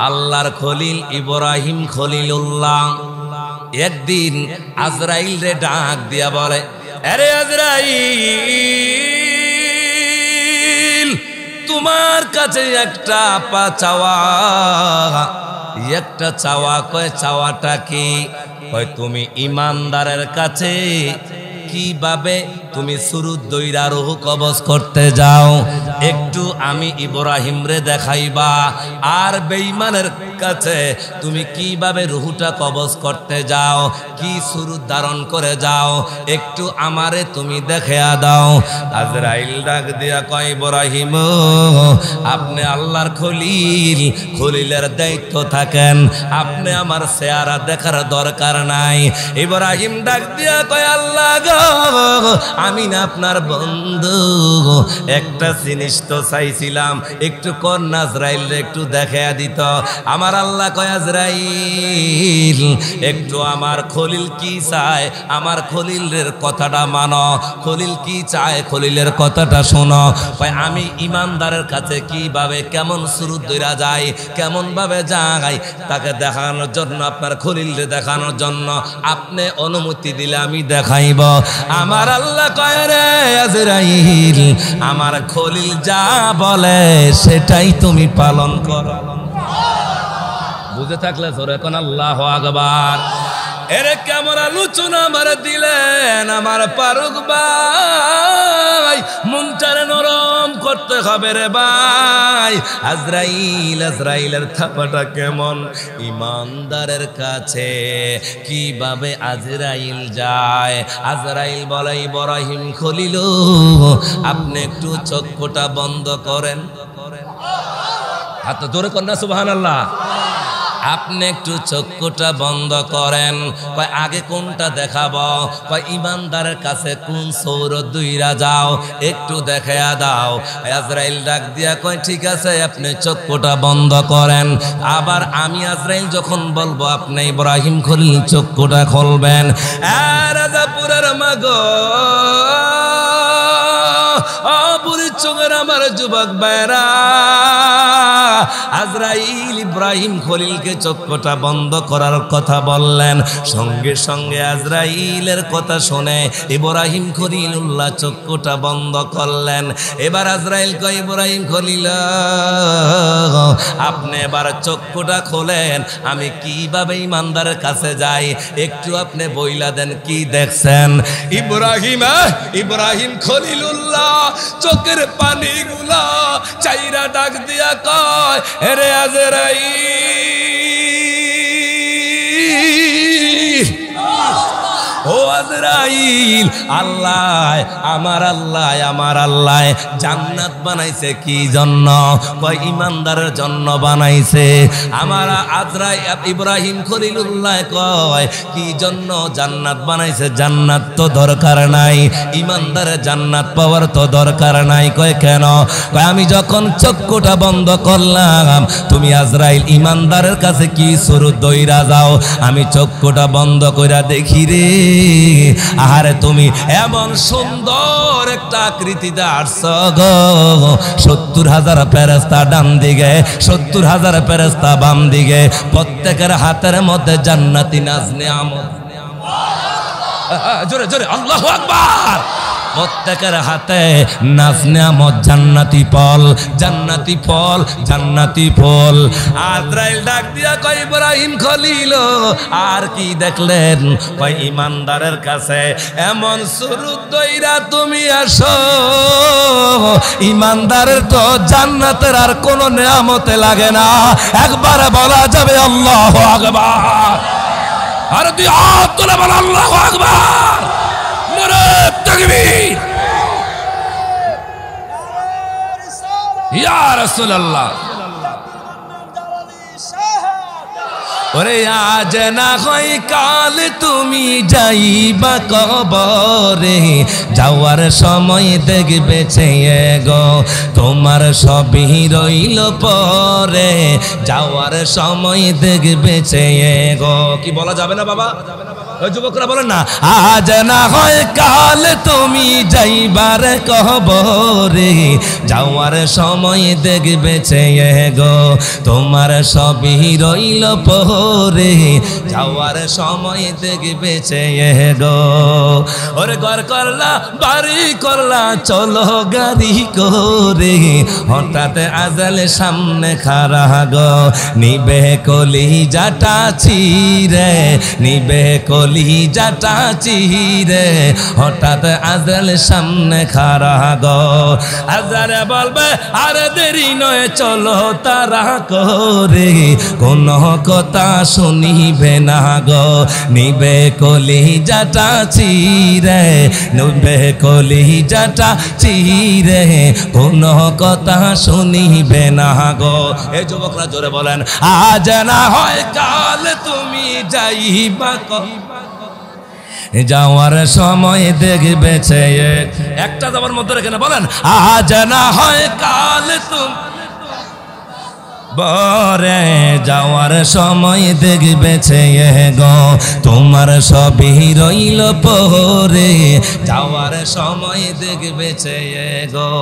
আল্লাহর খলিল ইব্রাহিম খলিলুল্লাহ একদিন আজরাইল রে ডাক দিয়া বলে, আরে আজরাইল, তোমার কাছে একটা চাওয়া। কয় চাওয়াটা কি? কয় তুমি ইমানদারের কাছে কিভাবে তুমি সুরুদ দইরা রূহ কবজ করতে যাও, একটু আমি ইব্রাহিম রে দেখাইবা। আর বেঈমানের কাছে তুমি কিভাবে রূহটা কবজ করতে যাও, কি সুরুদ ধারণ করে যাও, একটু আমারে তুমি দেখায়া দাও। আজরাইল ডাক দিয়া কয়, ইব্রাহিম, আপনি আল্লাহর খলিলের দায়িত্ব থাকেন, আপনি আমার চেহারা দেখার দরকার নাই। ইব্রাহিম ডাক দিয়া কয়, আল্লাহ গো, আমি না আপনার বন্ধু, একটা জিনিস তো চাইছিলাম, একটু কন্যা আজরাইল একটু দেখায়া দিত। আমার আল্লাহ কয়, আজরাইল, একটু আমার খলিল কি চায়, আমার খলিলের কথাটা মানো। খলিল কি চায়, খলিলের কথাটা শোনো। কয়, আমি ইমানদারের কাছে কিভাবে কেমন সুরুদ ধরা যায়, কেমন ভাবে যাই, তাকে দেখানোর জন্য, আপনার খলিলরে দেখানোর জন্য আপনি অনুমতি দিলে আমি দেখাইব। আমার আল্লাহ কয়, রে আজরাইল, আমার খলিল যা বলে সেটাই তুমি পালন করো। বুঝে থাকলে জোরে কোন আল্লাহু আকবার। এরে কেমন আলোচনা আমার দিলেন আমার ফারুক ভাই, মনটারে নরম করতে হবে রে ভাই। আজরাইলের থাপাটা কেমন, ইমানদারের কাছে কিভাবে আজরাইল যায়। আজরাইল বলে, ইব্রাহিম খলিল, আপনি একটু চক্ষুটা বন্ধ করেন। হাত জোরে কর না সুবহানাল্লাহ। আপনি একটু চক্ষুটা বন্ধ করেন। কয়, আগে কোনটা দেখাবো? কয়, ইমানদারের কাছে কোন সৌরত দুইরা যাও, একটু দেখায়া দাও। আজরাইল ডাক দিয়া কয়, ঠিক আছে, আপনি চক্ষুটা বন্ধ করেন। আবার আমি আজরাইল যখন বলবো, আপনি ইব্রাহিম খলিল চক্ষুটা খুলবেন। রাজাপুরের মাগো, চোখের আমার যুবক ভাইরা, আজরাইল ইব্রাহিম খলিলকে চক্ষুটা বন্ধ করার কথা বললেন। সঙ্গে সঙ্গে আজরাইলের কথা শুনে ইব্রাহিম খলিলুল্লাহ চক্ষুটা বন্ধ করলেন। এবার আজরাইল কয়, ইব্রাহিম খলিল, আপনি এবার চক্ষুটা খোলেন, আমি কিভাবে ইমানদারের কাছে যাই, একটু আপনি বইলা দেন কি দেখছেন। ইব্রাহিম খলিলুল্লাহ চোখের পানিগুলা চাইরা ডাক দিয়া কয়, রে আজরাইল, ও আজরাইল, আল্লাহ আমার জান্নাত বানাইছে কি জন্য? কয়, ইমানদারের জন্য বানাইছে। আমার ইব্রাহিম খলিলুল্লাহ কয়, কি জন্য জান্নাত বানাইছে? জান্নাত তো দরকার নাই, ইমানদারের জান্নাত পাওয়ার তো দরকার নাই। কয়, কেন? কয়, আমি যখন চক্ষুটা বন্ধ করলাম, তুমি আজরাইল ইমানদারের কাছে কি সুরুদ দইরা যাও, আমি চক্ষুটা বন্ধ কইরা দেখি রে, আরে তুমি এমন সুন্দর একটা আকৃতিতে আসছো গো, 70,000 ফেরেশতা ডান দিকে, 70,000 ফেরেশতা বাম দিকে, প্রত্যেকের হাতের মধ্যে জান্নাতি নাজ নিয়ামত। জোরে জোরে আল্লাহু আকবার। প্রত্যেকের হাতে নাজ নিয়ামত, জান্নাতি ফল, জান্নাতি ফল, জান্নাতি ফল। আজরাইল ডাক দিয়া কয়, ইব্রাহিম খলিল, আর কি দেখলেন? কয়, ইমানদারের কাছে এমন সুরুদ দইরা তুমি আসো, ইমানদারের তো জান্নাতের আর কোন নিয়ামতে লাগে না। একবার বলা যাবে আল্লাহু আকবার। আর তুই হাত তুলে বল আল্লাহু আকবার। নারে তাকবীর, ইয়া রাসূলুল্লাহ। ওরে আজ না হয় কাল তুমি যাইবা কবরে, যাওয়ার সময় দেখবে চেয়ে গো, তোমার সবই রইল পরে, যাওয়ার সময় দেখবে চেয়ে গো। কি বলা যাবে না বাবা? ওই যুবকরা বলেন না, আজ না হয় কাল তুমি যাইবার কবরে, যাওয়ার সময় দেখবে চেয়ে গো তোমার সবই রইল পরে, যাওয়ার সময় দেখবে চেয়ে গো। ওরে ঘর করলা বাড়ি করলা চলো গাড়ি করে, হঠাৎ আজাল সামনে খাড়া গো, নিবে কলিজাটা চিরে, নিবে কলিজাটা চিরে, হঠাৎ আজাল সামনে খাড়া গো। আজারে বলবে আর দেরি নয় চলো তারা করে, কোন কথা শুনিবে না গো, নিবে কলিজাটা চিরে, নিবে কলিজাটা চিরে, কোন কথা শুনিবে না গো। এই যুবকরা জোরে বলেন, আজ না হয় কাল তুমি যাইবা যাওয়ার সময় দেখবে চেয়ে। একটা যাবার মধ্যে রেখে বলেন, আজ না হয় কাল তুমি বরে, যাওয়ার সময় দেখবে চেয়ে গো তোমার সবই রইল পরে, যাওয়ার সময় দেখবে চেয়ে গো।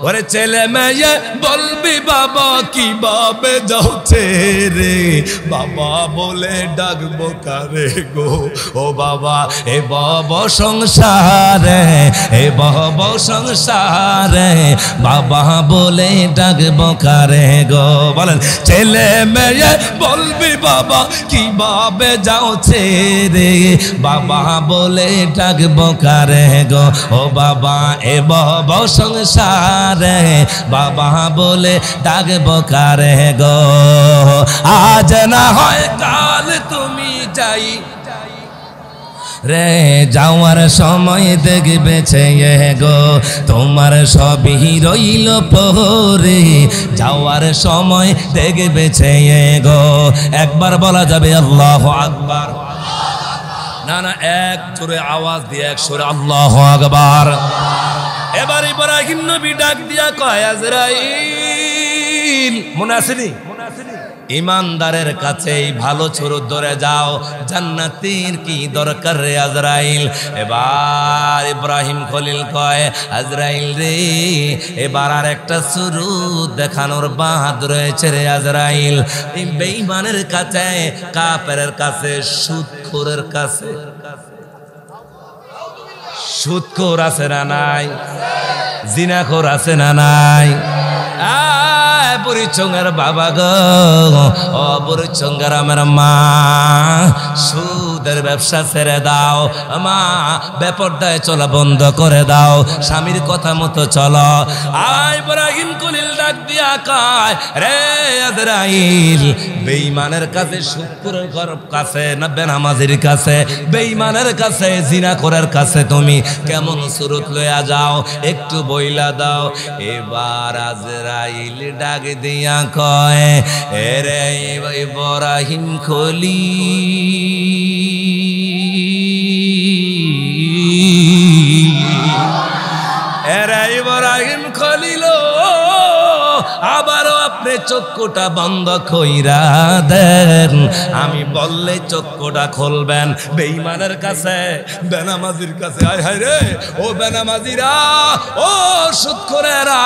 ওরে ছেলে মেয়ে বলবি বাবা কিভাবে যাচ্ছে রে, বাবা বলে ডাকবো কারে গো, ও বাবা এ বব সংসারে, এ বব সংসারে, বাবা বলে ডাকবো কারে গো। বলেন ছেলে মেয়ে বলবি বাবা কিভাবে যাচ্ছে রে, বাবা বলে ডাকবো কারে গো, ও বাবা এ বব সংসারে, বাবা বলে ডাকবো কারে গো। আজ না হয় কাল তুমি যাই রে, যাওয়ার সময় দেখবে চেয়ে গো তোমার সবই রইল পরে, যাওয়ার সময় দেখবে চেয়ে গো। একবার বলা যাবে আল্লাহু আকবার? না না, এক জোরে আওয়াজ দিয়ে এক সুরে আল্লাহু আকবার। এবার ইব্রাহিম নবী ডাক দিয়া কয়, আজরাইল, মনে আসেনি? ইমানদারের কাছেই ভালো ছুরু ধরে যাও, জান্নাতের কি দরকার রে আজরাইল? এবার ইব্রাহিম খলিল কয়, আজরাইল রে এবার আর একটা ছুরু দেখানোর বাহাদ রয়েছে রে আজরাইল। এই বেঈমানের কাছে, কাফেরের কাছে, সুদখোরের কাছে। সুদখোর আছে না নাই? জিনাখোর আছে না নাই? বুড়িচঙ্গার বাবা গো, ও বুড়িচঙ্গার আমার মা, সুদের ব্যবসা ছেড়ে দাও মা, বেপরদায় চলা বন্ধ করে দাও, স্বামীর কথা মতো চলো। ইব্রাহিম খলিল ডাক দিয়া কয়, রে আজরাইল, বেঈমানের কাছে, সুদখোরের কাছে না বেনামাজির কাছে, বেঈমানের কাছে, জিনাখোরের কাছে তুমি কেমন সুরত লইয়া যাও, একটু বইলা দাও। এবার আজরাইল ডাক দিয়া কয়, রে ইব্রাহিম খলিল, রে ইব্রাহিম খলিল, আবারও আপনি চক্ষুটা বন্ধ কইরা দেন, আমি বললে চক্ষুটা খুলবেন। বেঈমানের কাছে, বেনামাজির কাছে, আয় হায় রে ও বেনামাজিরা, ও সুদখোরেরা,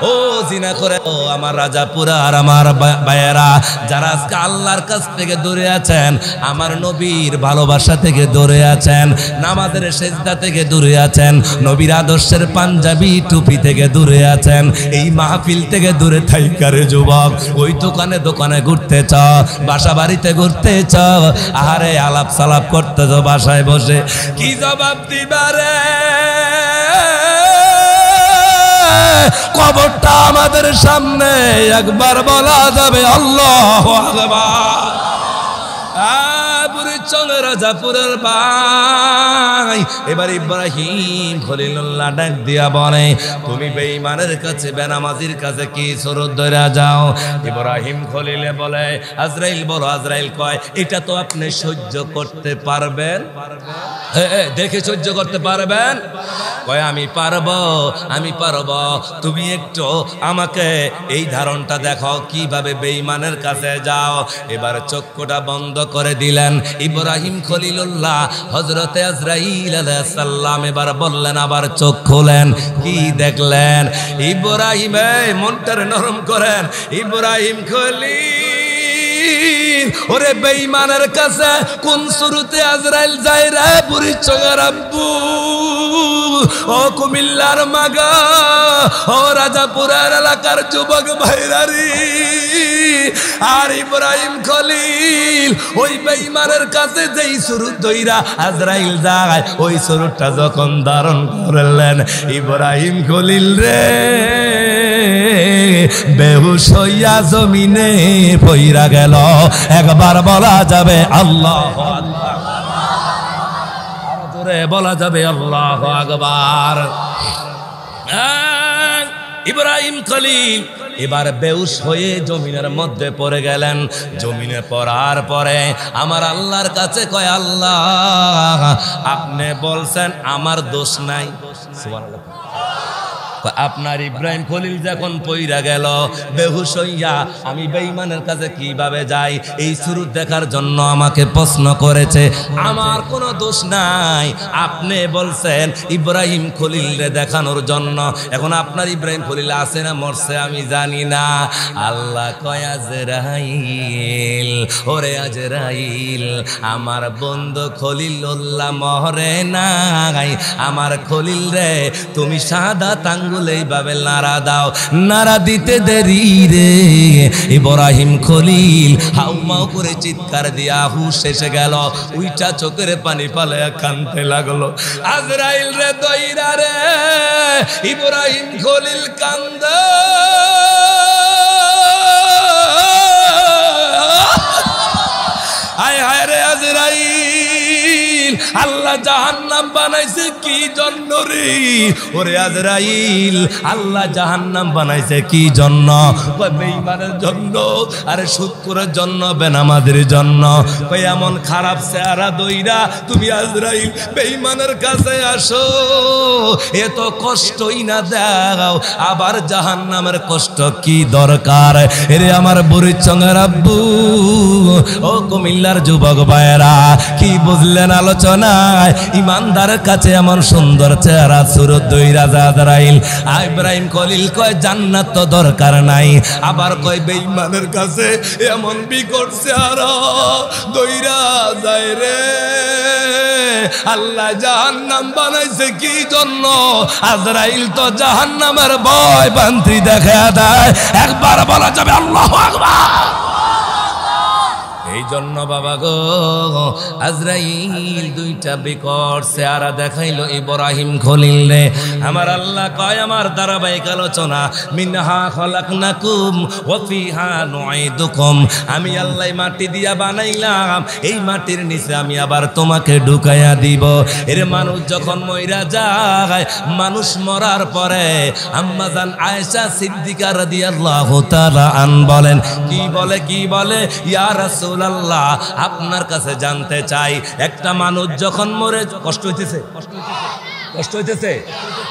ও জিনাখোরে, ও আমার রাজাপুরা আর আমার ভাইয়েরা, যারা আজকে আল্লাহর কাছ থেকে দূরে আছেন, আমার নবীর ভালোবাসা থেকে দূরে আছেন, নামাজের সেজদা থেকে দূরে আছেন, নবীর আদর্শের পাঞ্জাবি টুপি থেকে দূরে আছেন, এই মাহফিল থেকে দূরে থাইকারে যুবক, ওই দোকানে দোকানে ঘুরতে চাও, বাসা বাড়িতে ঘুরতে চাও, আহারে আলাপ সালাপ করতে চাও বাসায় বসে, কি জবাব দিবারে? কবরটা আমাদের সামনে, একবার বলা যাবে আল্লাহু আকবার। রাজাপুরের ভাই, এবার ইব্রাহিম খলিলুল্লাহ ডাক দিয়া বলে, তুমি বেঈমানের কাছে, বেনামাজির কাছে কি সুরত ধরে যাও? ইব্রাহিম খলিলে বলে, আজরাইল বলো। আজরাইল কয়, এটা তো আপনি সহ্য করতে পারবেন? দেখে সহ্য করতে পারবেন? কয় আমি পারবো, আমি পারবো, তুমি একটু আমাকে এই ধারণটা দেখো কিভাবে বেঈমানের কাছে যাও। এবার চক্ষুটা বন্ধ করে দিলেন, ইব্রাহিম খলিলুল্লাহ হযরতে আজরাইল আলাইহিস সালাম এবার বললেন, আবার চোখ খোলেন। কি দেখলেন? ইব্রাহিম, মনটা নরম করেন। ইব্রাহিম খলিল, ওরে বেঈমানের কাছে কোন শুরুতে আজরাইল যায় রে বুড়ি চোখের আব্বু, ও কুমিল্লার মাগা, ও রাজাপুরের এলাকার যুবক ভাইরারি। আর ইব্রাহিম খলিল ওই বেঈমানের কাছে যেই সুরুত দইরা আজরাইল যায়, ওই সুরুতটা যখন ধারণ করলেন, ইব্রাহিম খলিল রে বেহুশ হইয়া জমিনে পইরা গেল। একবার বলা যাবে আল্লাহু আকবার, আরো জোরে বলা যাবে আল্লাহু আকবার। ইব্রাহিম খলিল এবার বেহুশ হয়ে জমিনের মধ্যে পড়ে গেলেন। জমিনে পড়ার পরে আমার আল্লাহর কাছে কয়, আল্লাহ আপনি বলছেন আমার দোষ নাই। সুবহানাল্লাহ। আপনার ইব্রাহিম খলিল যখন পইরা গেল বেহুশ হইয়া, আমি বেঈমানের কাছে কিভাবে যাই? এই সুরুত দেখার জন্য আমাকে প্রশ্ন করেছে, আমার কোনো দোষ নাই। আপনি বলছেন ইব্রাহিম খলিলরে দেখানোর জন্য। এখন আপনার ইব্রাহিম খলিল আছে না মরছে আমি জানি না। আল্লাহ কয়, আজরাইল, ওরে আজরাইল, আমার বন্ধু খলিলুল্লাহ মরে নাই। আমার খলিল রে তুমি শাহাদাত আঙ্গুল এইভাবে নাড়া দাও, নাড়া দিতে দেরি রে ইব্রাহিম খলিল হাউমাউ করে চিৎকার দিয়া হুশ এসে গেল। উইটা চোখের পানি পালে কাঁদতে লাগলো। আজরাইল রে দইরা রে ইব্রাহিম খলিল কান্দে। হায় হায় রে আজরাইল, আল্লাহ জাহান্নাম বানাইছে কি জন্য রে? ওরে আজরাইল, আল্লাহ জাহান্নাম বানাইছে কি জন্য? বেঈমানের জন্য, আরে সুদখোরের জন্য, বেনামাজের জন্য। এমন খারাপ চেহারা দইরা তুমি আজরাইল বেঈমানের কাছে আসো, এত কষ্টই না দাও, আবার জাহান্নামের কষ্ট কি দরকার? এরে আমার বুড়ির চঙ্গের আব্বু, ও কুমিল্লার যুবক ভাইয়েরা, কি বুঝলেন আলোচনায়? ইমানদারের কাছে এমন সুন্দর চেহারা সুরত দইরা আজরাইল। ইব্রাহিম খলিল কয় জান্নাত তো দরকার নাই, আবার কয় বেঈমানের কাছে এমন বিকট চেহারা দইরা যায় রে। আল্লাহ জাহান্নাম বানাইছে কি জন্য? আজরাইল তো জাহান্নামের ভয় বান্তি দেখা দেয়। একবার বলা যাবে আল্লাহু আকবার। এই জন্য বাবা গো, আজরাইল দুইটা বিকট চেহারা দেখাইলো ইব্রাহিম খলিল রে। আমার আল্লাহ কয়, আমার ধারাবাহিক আলোচনা, মিনহা খলাকনাকুম ওয়া ফিহা নুঈদুকুম, আমি আল্লাহ মাটি দিয়া বানাইলাম, এই মাটির নিচে আমি আবার তোমাকে ঢুকাইয়া দিব। এর মানুষ যখন মইরা যায়, মানুষ মরার পরে আম্মা জান আয়েশা সিদ্দিকা রাদিয়াল্লাহু তাআলা আন বলেন, কি বলে ইয়া রাসূল আল্লাহ, আপনার কাছে জানতে চাই, একটা মানুষ যখন মরে কষ্ট হইতেছে, কষ্ট হইতেছে,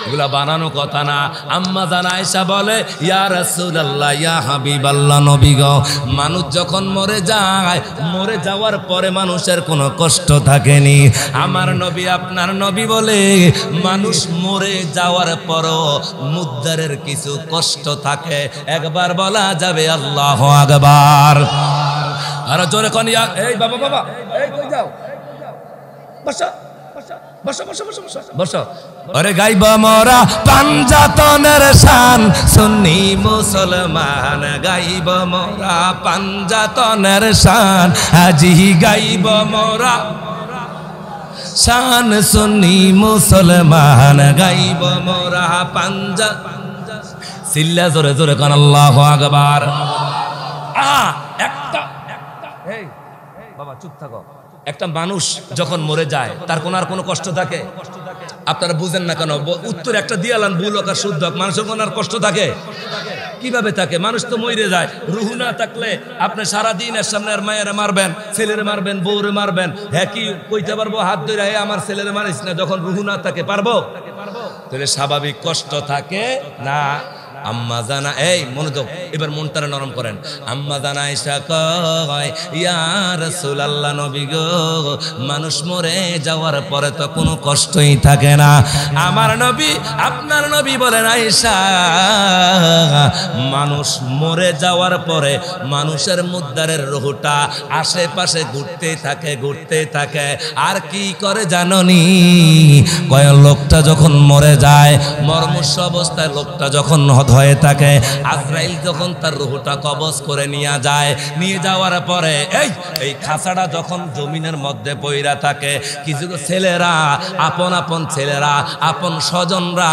এগুলা বানানো কথা না। আম্মা জান আয়েশা বলে, ইয়া রাসূলুল্লাহ, ইয়া হাবিবাল্লাহ, নবী গো, মানুষ যখন মরে যায়, মরে যাওয়ার পরে মানুষের কোনো কষ্ট থাকেনি। আমার নবী, আপনার নবী বলে, মানুষ মরে যাওয়ার পরও মুদ্দারের কিছু কষ্ট থাকে। একবার বলা যাবে আল্লাহু আকবার। আর জোরে কোন, এই বাবা বাবা, এই কই যাও? বসো বসো বসো বসো বসো। ওরে গাইব মোরা পাঞ্জাতনের শান, সুন্নি মুসলমান গাইব মোরা পাঞ্জাতনের শান, আজি গাইব মোরা শান, সুন্নি মুসলমান গাইব মোরা পাঞ্জা। সিল্লা জোরে জোরে কোন আল্লাহু আকবার। বাবা চুপ থাকো। একটা মানুষ যখন মরে যায়, তার কোন আর কোনো কষ্ট থাকে? আপনারা বুঝেন না কেন? উত্তর একটা দিয়ালান, ভুল হোক আর শুদ্ধ হোক, মানুষের কোন আর কষ্ট থাকে? কিভাবে থাকে? মানুষ তো মরে যায়। রুহু না থাকলে আপনি সারাদিন এর সামনে আর মায়েরা মারবেন, ছেলেরে মারবেন, বউরে মারবেন, হ্যাঁ কি কইতে পারবো হাত ধরে, হে আমার ছেলেরে মারিস না? যখন রুহু না থাকে পারবো? তাহলে স্বাভাবিক কষ্ট থাকে না। আম্মা জানা, এই মনোযোগ, এবার মনটারে নরম করেন। আম্মা জানা আয়েশা কয়, ইয়া রাসূলুল্লাহ, নবী গো, মানুষ মরে যাওয়ার পরে তো কোনো কষ্টই থাকে না। আমার নবী, আপনার নবী বলেন, আয়েশা, মানুষ মরে যাওয়ার পরে মানুষের মুদ্দারের রুহটা আশেপাশে ঘুরতে থাকে। আর কি করে জাননি? কয় লোকটা যখন মরে যায়, মর্মস্য অবস্থায় লোকটা যখন হয়ে থাকে, আজরাইল যখন তার রুহটা কবজ করে নিয়ে যাওয়ার পরে এই খাঁচাটা যখন জমিনের মধ্যে পইরা থাকে, কিছু ছেলেরা, আপন ছেলেরা, আপন স্বজনরা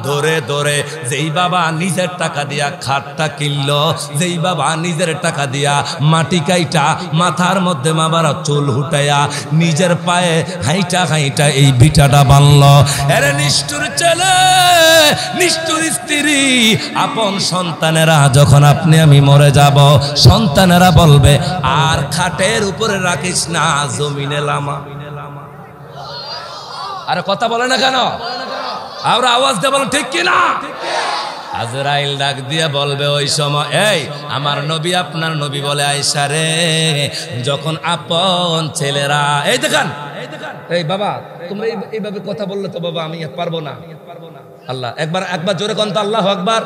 ধরে যেই বাবা নিজের টাকা দিয়া খাটটা কিনলো, যেই বাবা নিজের টাকা দিয়া মাটি কাইটা মাথার মধ্যে মাবারা চুল হুটাইয়া নিজের পায়ে হাইটা এই বিটাটা বানলো, এরে নিষ্ঠুর ছেলে, নিষ্ঠুর স্ত্রী, আপন সন্তানেরা যখন আপনি আমি মরে যাব, সন্তানেরা বলবে, আর খাটের উপরে রাখিস না, জমিনে লামা। আরে কথা বলে না কেন? আর আওয়াজ দিয়ে বলেন ঠিক কিনা? আজরাইল ডাক দিয়ে বলবে ওই সময়, এই আমার নবী, আপনার নবী বলে, আয়েশা রে, যখন আপন ছেলেরা, এই দেখেন, এই বাবা, তোমরা এইভাবে কথা বললে তো বাবা আমি পারবো না। আল্লাহ, একবার জোরে কোন তো আল্লাহু আকবার।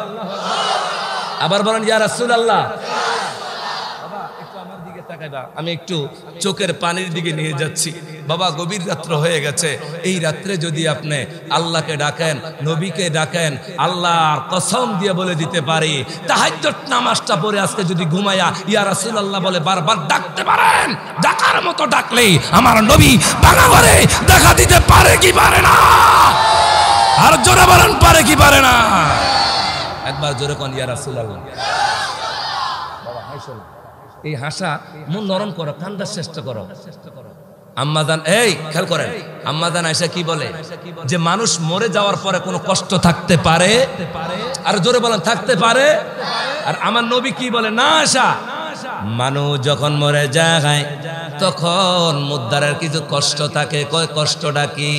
আবার বলেন ইয়া রাসূলুল্লাহ। বাবা একটু আমার দিকে তাকাইবা, আমি একটু চোখের পানির দিকে নিয়ে যাচ্ছি। বাবা গভীর রাত্র হয়ে গেছে, এই রাত্রে যদি আপনি আল্লাহকে ডাকেন, নবীকে ডাকেন, আল্লাহর কসম দিয়ে বলে দিতে পারি, তাহাজ্জুদ নামাজটা পড়ে আজকে যদি ঘুমায়া ইয়া রাসূলুল্লাহ বলে বারবার ডাকতে পারেন, ডাকার মতো ডাকলেই আমার নবী বানাবারে দেখা দিতে পারে কি পারে না? আর জোরে বলেন, পারে কি পারে না? একবার জোরে কোন ইয়া রাসূলুল্লাহ। বাবা হাসো না, এই হাসা মন নরম করো, কান্দার চেষ্টা করো। আম্মাজান, এই খেয়াল করেন, আম্মাজান আয়েশা কি বলে, যে মানুষ মরে যাওয়ার পরে কোনো কষ্ট থাকতে পারে? আর জোরে বলেন, থাকতে পারে। আর আমার নবী কি বলে, না আয়েশা, মানুষ যখন মরে যায় তখন মুদ্দারের কিছু কষ্ট থাকে। কয় কষ্টটা কি?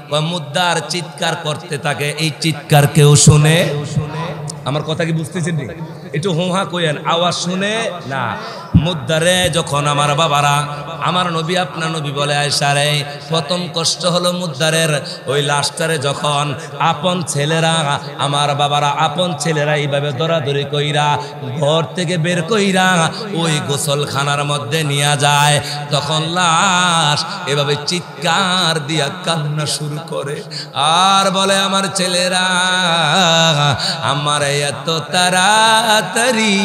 কয় মুদ্দার চিৎকার করতে থাকে, এই চিৎকার কেউ শুনে? আমার কথা কি বুঝতেছেন? একটু হুহা কইেন, আওয়াজ শুনে না। মুদ্দারে যখন আমার বাবারা, আমার নবী, আপনার নবী বলে, আয়েশা রে, প্রথম কষ্ট হলো মুদ্দারের ওই লাশটারে যখন আপন ছেলেরা, আমার বাবারা, আপন ছেলেরা এইভাবে দৌড়াদৌড়ি কইরা ঘর থেকে বের কইরা ওই গোসলখানার মধ্যে নিয়ে যায়, তখন লাশ এভাবে চিৎকার দিয়া কান্না শুরু করে আর বলে, আমার ছেলেরা, আমার এত তাড়াতাড়ি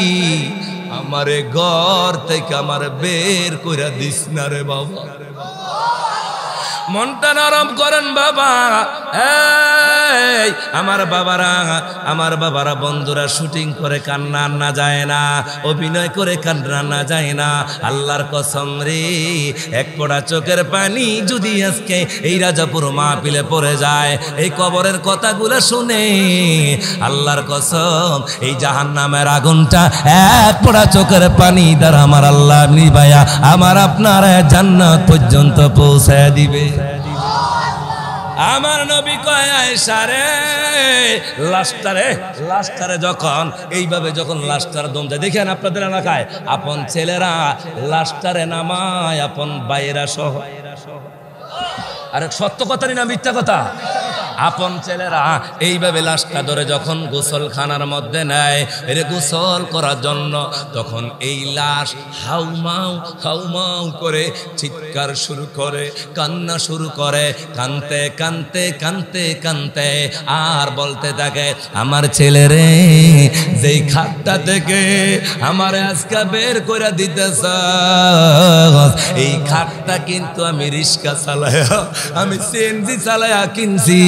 আমারে ঘর থেকে আমার বের করে দিস না রে বাবা। মনটা নরম করেন বাবা। এই আমার বাবারা বন্ধুরা শুটিং করে কান্না আনা যায় না, অভিনয় করে কান্না আনা যায় না। আল্লাহর কসম রে, এক ফোঁটা চোখের পানি যদি আজকে এই রাজাপুর মাহফিলে পড়ে যায়, এই কবরের কথাগুলো শুনে, আল্লাহর কসম এই জাহান্নামের আগুনটা এক ফোঁটা চোখের পানি দ্বারা আমার আল্লাহ নিভায়া আমার আপনার জান্নাত পর্যন্ত পৌঁছায় দিবে। আমার নবী কয়, আয়েশা রে, লাশটারে যখন এইভাবে যখন লাশটার দম যায়, দেখেন আপনাদের এলাকায় আপন ছেলেরা লাশটারে নামায়, আপন বাইরা সহ। আরে সত্য কথা না মিথ্যা কথা? আপন ছেলেরা এইভাবে লাশটা ধরে যখন গোসলখানার মধ্যে নেয় এরে গোসল করার জন্য, তখন এই লাশ হাউমাউ করে চিৎকার শুরু করে, কান্না শুরু করে, কানতে আর বলতে থাকে, আমার ছেলেরে, যেই খাটটা থেকে আমার আজকে বের করে দিতেছ, এই খাটটা কিন্তু আমি রিক্সা চালায়া, আমি সিএনজি চালায়া কিনছি।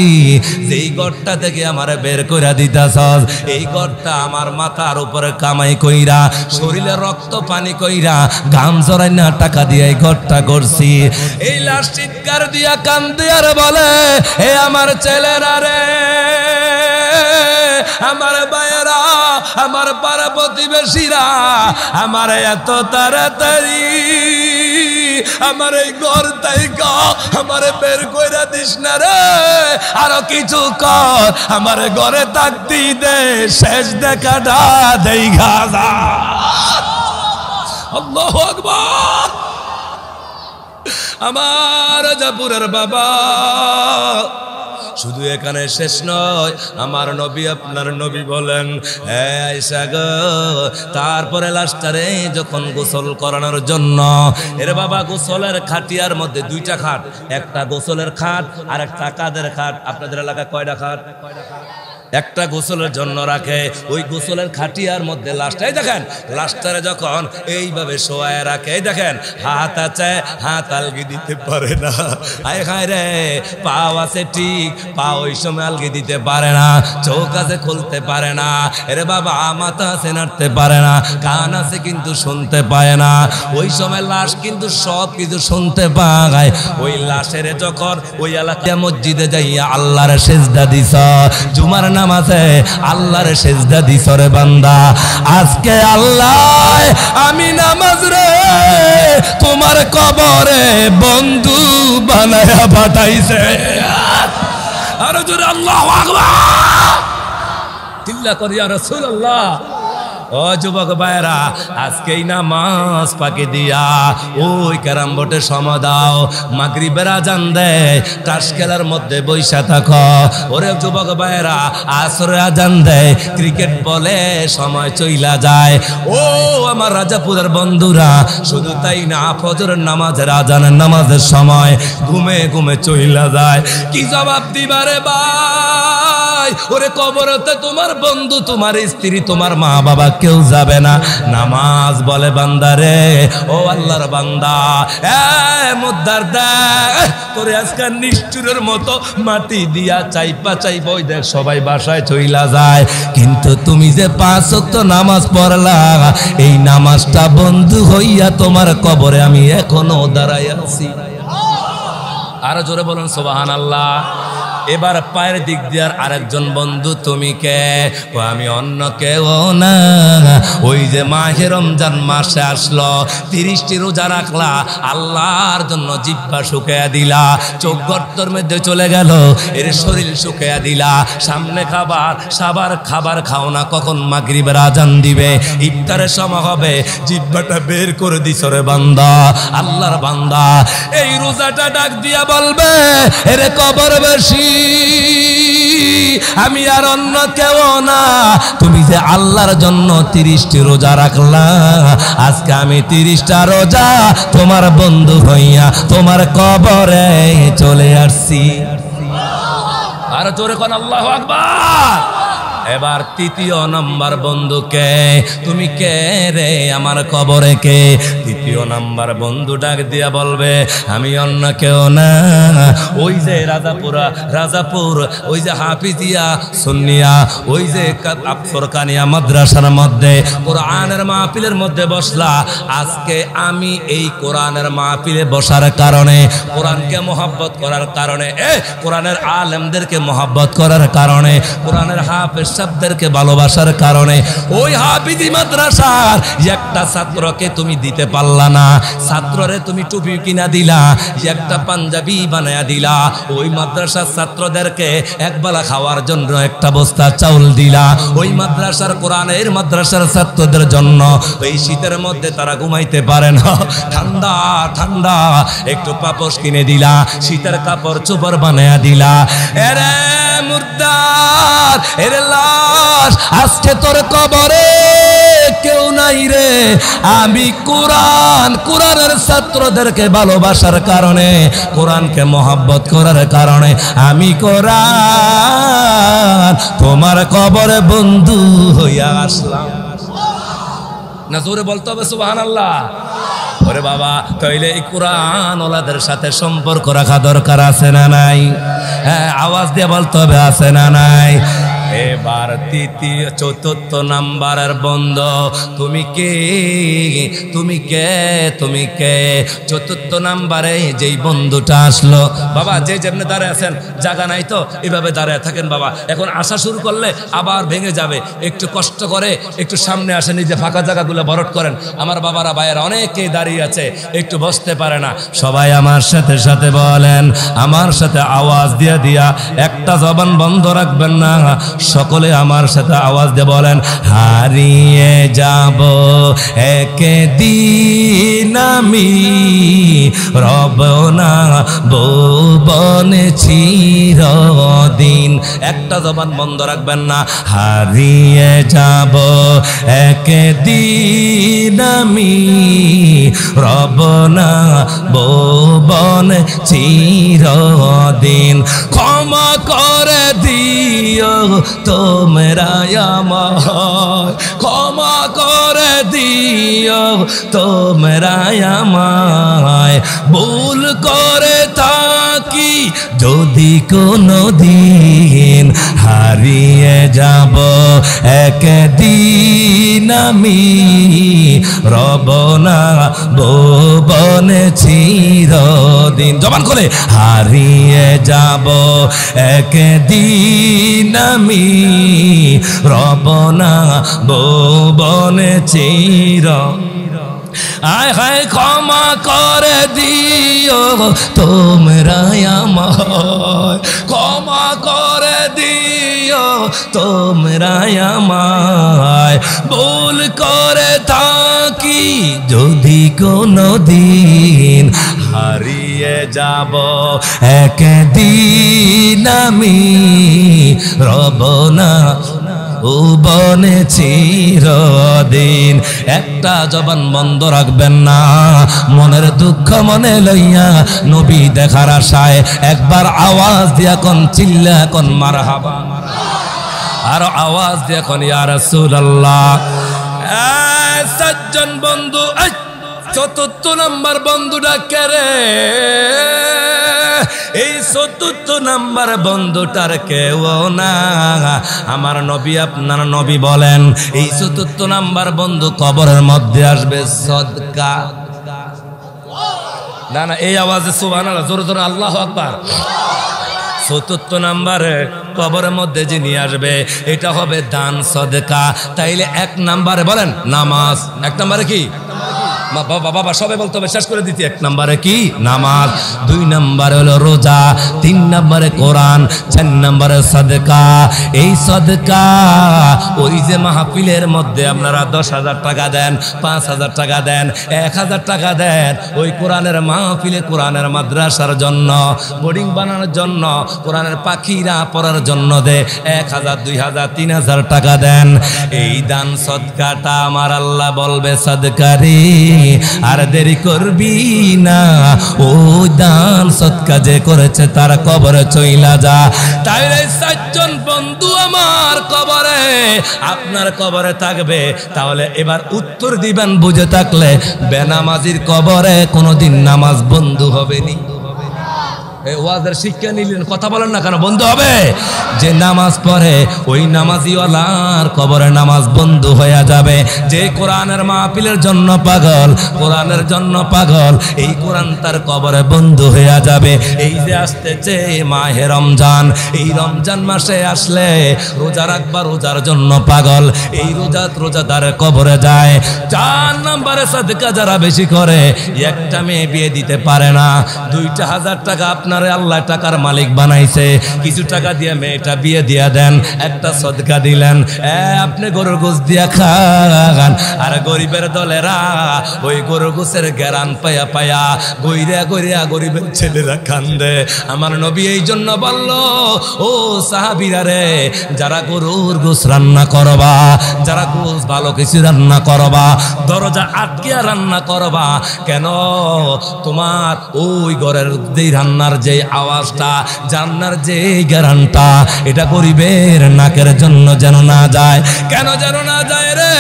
যেই গড়টা থেকে আমার বের করে দিতেছ, এই গড়টা আমার মাথার উপরে কামাই কইরা, শরীরে রক্ত পানি কইরা, ঘাম জড়াই না টাকা দিয়ে এই গড়টা করছি। এই লাশ চিৎকার দিয়া কান্দে আর বলে, হে আমার ছেলেরা রে, আমার ভাইয়েরা, আমার পাড়া প্রতিবেশীরা, আমার এত তাড়াতাড়ি আমার এই ঘর থেকে আমারে বের কইরা দিস না রে, আরো কিছু কর, আমার ঘরে থাকতে দে, শেষ দেখাটা দেই গাজা। আল্লাহু আকবার। আমার রাজাপুরের বাবা শুধু এখানে শেষ নয়, আমার নবী আপনার নবী বলেন আয়েশা গো, তারপরে লাস্টারে যখন গোসল করানোর জন্য এর বাবা গোসলের খাটিয়ার মধ্যে দুইটা খাট, একটা গোসলের খাট আর একটা কাদের খাট। আপনাদের এলাকায় কয়টা খাট? একটা গোসলের জন্য রাখে, ওই গোসলের খাটিয়ার মধ্যে লাস্টাই দেখেন, লাস্টারে যখন এইভাবে শোয়ায় রাখে, দেখেন হাত আছে, হাত আলগি দিতে পারে না। আয় হায় রে, পাও আছে ঠিক, পা ওই সময় আলগি দিতে পারে না, চোখ আছে খুলতে পারে না, এরে বাবা মাথা আছে নাড়তে পারে না, কান আছে কিন্তু শুনতে পায় না। ওই সময় লাশ কিন্তু সব কিছু শুনতে পায়। ওই লাশের যখন ওই এলাকায় মসজিদে যাইয়া আল্লাহর সেজদা দিছ, জুমার নামাজে আল্লাহর সেজদা দিছ রে বান্দা, আজকে আল্লাহ আমি নামাজ রে তোমার কবরে বন্ধু বানায়া পাঠাইছে। আর জোরে আল্লাহু আকবার চিল্লা করি ইয়া রাসূলুল্লাহ। ও যুবক ভাইরা, আজকেই নামাজ পাকে দিয়া ওই ক্যারাম বোর্ডে সময় দাও, মাগরিবের আজান দেয়, তাস খেলার মধ্যে বইসা থাকো। ওরে যুবক ভাইরা, আসরে আজান দেয়, ক্রিকেট বলে সময় চইলা যায়। ও আমার রাজাপুরের বন্ধুরা, শুধু তাই না, ফজরের নামাজের আজানের নামাজের সময় ঘুমে ঘুমে চইলা যায়। কি জবাব দিবারে ভাই? ওরে কবরতে তোমার বন্ধু, তোমার স্ত্রী, তোমার মা বাবা কেউ যাবে না। নামাজ বলে বান্দারে, ও আল্লাহর বান্দা, মুদ্দার দেখ তোরে আজকে নিষ্ঠুরের মতো মাটি দিয়া চাইপা চাইপা ওই দেখ সবাই বাসায় চইলা যায়, কিন্তু তুমি যে 5 ওয়াক্ত নামাজ পড়লা, এই নামাজটা বন্ধু হইয়া তোমার কবরে আমি এখনো দাঁড়াই আছি। আরো জোরে বলুন সুবহানাল্লাহ। এবার পায়ের দিক দিয়ে আরেকজন বন্ধু, তুমি কে? আমি অন্য কেউ না, ওই যে মাহে রমজান মাসে আসলো, 30টি রোজা রাখলা, আল্লাহর জন্য জিহ্বা শুকায়া দিলা, চোখ গর্তের মধ্যে চলে গেল, এর শরীর শুকায়া দিলা, সামনে খাবার খাও না, কখন মাগরিবের আজান দিবে, ইফতারের সময় হবে, জিহ্বাটা বের করে দিছ রে বান্দা, আল্লাহর বান্দা। এই রোজাটা ডাক দিয়া বলবে, এরে কবর বেশি, আমি আর অন্য কেউ না, তুমি যে আল্লাহর জন্য 30টি রোজা রাখলা, আজকে আমি 30টা রোজা তোমার বন্ধু হইয়া তোমার কবরে চলে আসছি। আর জোরে কোন আল্লাহু আকবার। এবার 3য় নম্বর বন্ধুকে, তুমি কে রে আমার কবরে কে? 3য় নম্বর বন্ধু ডাক দিয়া বলবে, আমি অন্য কেউ না, ওই যে রাজাপুর ওই যে হাফিজিয়া সুন্নিয়া, ওই যে ফোরকানিয়া মাদ্রাসার মধ্যে কোরআনের মাহফিলের মধ্যে বসলা, আজকে আমি এই কোরআনের মাহফিলে বসার কারণে, কোরআনকে মহব্বত করার কারণে, কোরআনের আলেমদেরকে মহব্বত করার কারণে, কোরআনের হাফেজ সাহেবদেরকে ভালোবাসার কারণে, ওই হাফিজি মাদ্রাসার একটা ছাত্রকে তুমি দিতে পারলা না, ছাত্ররে তুমি টুপি কিনা দিলা, একটা পাঞ্জাবি বানায়া দিলা, ওই মাদ্রাসার ছাত্রদেরকে একবেলা খাওয়ার জন্য একটা বস্তা চাউল দিলা, ওই মাদ্রাসার কোরআনের মাদ্রাসার ছাত্রদের জন্য এই শীতের মধ্যে তারা ঘুমাইতে পারে না, ঠান্ডা ঠান্ডা একটু পাপোশ কিনে দিলা, শীতের কাপড় চোপড় বানায়া দিলা। এরে মুর্দার, এরে লাশ, আজকে তোর কবরে কেউ নাই রে, আমি কোরআনের ছাত্রদেরকে ভালোবাসার কারণে, কোরআনকে মহব্বত করার কারণে আমি কোরআন তোমার কবরে বন্ধু হইয়া আসলাম। না জোরে বলতে হবে সুবহানাল্লাহ। ওরে বাবা, তাইলে এই কোরআন ওলাদের সাথে সম্পর্ক রাখা দরকার আছে না নাই? হ্যাঁ, আওয়াজ দিয়ে বলতে হবে আছে না নাই? এবার 4th নাম্বারের বন্ধু, তুমি কে? তুমি কে? তুমি কে? 4th নাম্বারে যেই বন্ধুটা আসলো, বাবা যে যেমনি দাঁড়ায় আছেন, জায়গা নাই তো এভাবে দাঁড়ায় থাকেন বাবা। এখন আসা শুরু করলে আবার ভেঙে যাবে, একটু কষ্ট করে একটু সামনে আসেন, এই যে ফাঁকা জায়গাগুলো ভরট করেন। আমার বাবারা ভাইয়েরা অনেকেই দাঁড়িয়ে আছে, একটু বসতে পারে না। সবাই আমার সাথে সাথে বলেন, আমার সাথে আওয়াজ দিয়া দিয়া, একটা জবান বন্ধ রাখবেন না, সকলে আমার সাথে আওয়াজ দিয়ে বলেন, হারিয়ে যাব একদিন আমি, রব না ভুবনে চিরদিন। একটা জবান বন্ধ রাখবেন না, হারিয়ে যাব একদিন আমি, রব না ভুবনে চিরদিন। ক্ষমা করে দিও তোমরা আমায়, ক্ষমা করে দিও তোমরা আমায়, ভুল করে থাকি যদি কোনো দিন, হারিয়ে যাব একদিন আমি, রব না ভুবনে চিরদিন। জবান করে, হারিয়ে যাব একদিন আমি, রব না ভুবনে চিরদিন। আয় হায় ক্ষমা করে দিও তোমরা আমায়, ক্ষমা করে দিও তোমরা আমায়, ভুল করে থাকি যদি কোনো দিন, হারিয়ে যাব একদিন আমি, রব না ভুবনে চিরদিন। একটা জবান বন্ধ রাখবেন না, মনের দুঃখ মনে লইয়া নবী দেখার আশায় একবার আওয়াজ দিয়া কোন, চিল্লা কোন মারহাবা, আর আওয়াজ দিয়া কোন ইয়া রাসূলুল্লাহ। সাতজন বন্ধু, চতুর্থ নাম্বার বন্ধুটা কে রে? এই চতুর্থ নাম্বার বন্ধুটার কেউ না, আমার নবী আপনার নবী বলেন, এই চতুর্থ নাম্বার বন্ধু কবরের মধ্যে আসবে সদকা। না না, এই আওয়াজে সুবহানাল্লাহ, জোরে জোরে আল্লাহু আকবার। চতুর্থ নাম্বারে কবরের মধ্যে যে নিয়ে আসবে, এটা হবে দান সদকা। তাইলে এক নাম্বারে বলেন নামাজ, এক নাম্বারে কি? বাবা সবাই বলতে হবে, শেষ করে দিতে। এক নম্বরে কি? নামাজ। দুই নম্বরে হলো রোজা। তিন নম্বরে কোরআন। চার নম্বরে সদকা। এই সদকা ওই যে মাহফিলের মধ্যে আপনারা 10,000 টাকা দেন, 5,000 টাকা দেন, 1,000 টাকা দেন, ওই কোরআনের মাহফিলে, কোরআনের মাদ্রাসার জন্য, বোর্ডিং বানানোর জন্য, কোরআনের পাখিরা পড়ার জন্য দে 1,000, 2,000, 3,000 টাকা দেন। এই দান সদকাটা আমার আল্লাহ বলবে সদকারি, আর দেরি করবি না, ওই দান সদকা যে করেছে তার কবরে চইলা যা। তাইলে 4 জন বন্ধু আমার কবরে, আপনার কবরে থাকবে। তাহলে এবার উত্তর দিবেন বুঝে থাকলে, বেনামাজির কবরে কোনোদিন নামাজ বন্ধু হবে নি? ওয়াজের শিক্ষা নিলেন, কথা বলেন না কেন? বন্ধ হবে। যে নামাজ পড়ে ওই নামাজিওয়ালার কবরে নামাজ বন্ধ হয়ে যাবে। যে কোরআনের মাহফিলের জন্য পাগল, কোরআনের জন্য পাগল, এই কোরআন তার কবরে বন্ধ হয়ে যাবে। এই যে আসতেছে মাহে রমজান, এই রমজান মাসে আসলে রোজা রাখবা, রোজার জন্য পাগল, এই রোজাদার কবরে যায়। 4 নম্বরে সাদকা যারা বেশি করে, একটা মেয়ে বিয়ে দিতে পারে না, 2,000 টাকা আপনার আল্লাহ টাকার মালিক বানাইছে, কিছু টাকা দিয়ে মেয়েটা বিয়ে দিয়া দেন, একটা সদকা দিলেন, আপনি গরুর গোশ দিয়া খান। আর গরিবের দলেরা ওই গরুর গোশের গ্যারান পায়া পায়া গইরা গইরা গরিবের ছেলেরা কান্দে। আমার নবী এই জন্য বলল, ও সাহাবীরা রে, যারা গরুর গোশ রান্না করবা, যারা গোশ ভালো কিছু রান্না করবা, দরজা আটকিয়া রান্না করবা, কেন? তোমার ওই ঘরের যে রান্নার যে আওয়াজটা, জান্নার যে গ্যারান্টা, এটা গরিবের নাকের জন্য যেন না যায়। কেন যেন না যায় রে?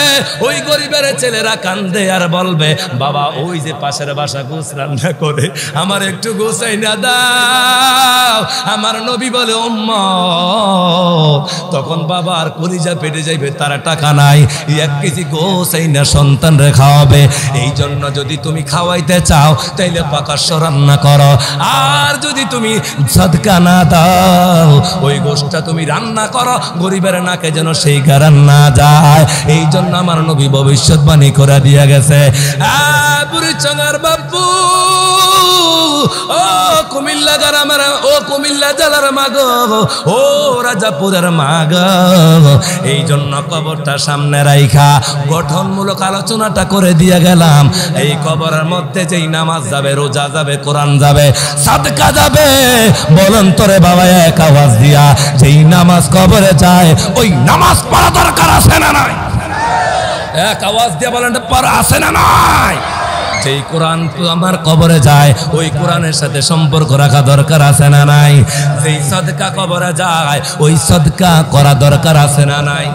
ওই গরিব গরিবের ছেলেরা কান্দে আর বলবে, বাবা ওই যে পাশের বাসা গোস রান্না করে, আমার একটু গোসাই না দাও। আমার নবী বলে উম্মত, তখন বাবা আর কলিজা পেটে যাইবে, তার টাকা নাই, 1 কেজি গোসাই না সন্তান রে খাওয়াবে। এই জন্য যদি তুমি খাওয়াইতে চাও তাইলে প্রকাশ্য রান্না করো, আর যদি তুমি সাদকা না দাও ওই গোশটা তুমি রান্না করো, গরিবের নাকে যেন সেই গারান না যায়। এই জন্য আমার নবী ভবিষ্যৎবাণী করে দিয়ে গেছে। বুড়িচঙ্গার বাপু, ও কুমিল্লা গ্রামের, ও কুমিল্লা জেলার মাগো, ও রাজাপুরের মাগ, এই জন্য কবরটা সামনে রাইখা গঠনমূলক আলোচনাটা করে দিয়ে গেলাম। এই কবরের মধ্যে যেই নামাজ যাবে, রোজা যাবে, কোরআন যাবে, সাদকা যাবে, বলেন তোরে বাবা এক আওয়াজ দিয়া, যেই নামাজ কবরে যায় ওই নামাজ পড়া দরকার আছে না নাই? এক আওয়াজ দিয়া বলেন পড়া আছে না নাই? যেই কোরআন আমার কবরে যায় ওই কোরআনের সাথে সম্পর্ক রাখা দরকার আছে না নাই? যেই সাদকা কবরে যায় ওই সাদকা করা দরকার আছে না নাই?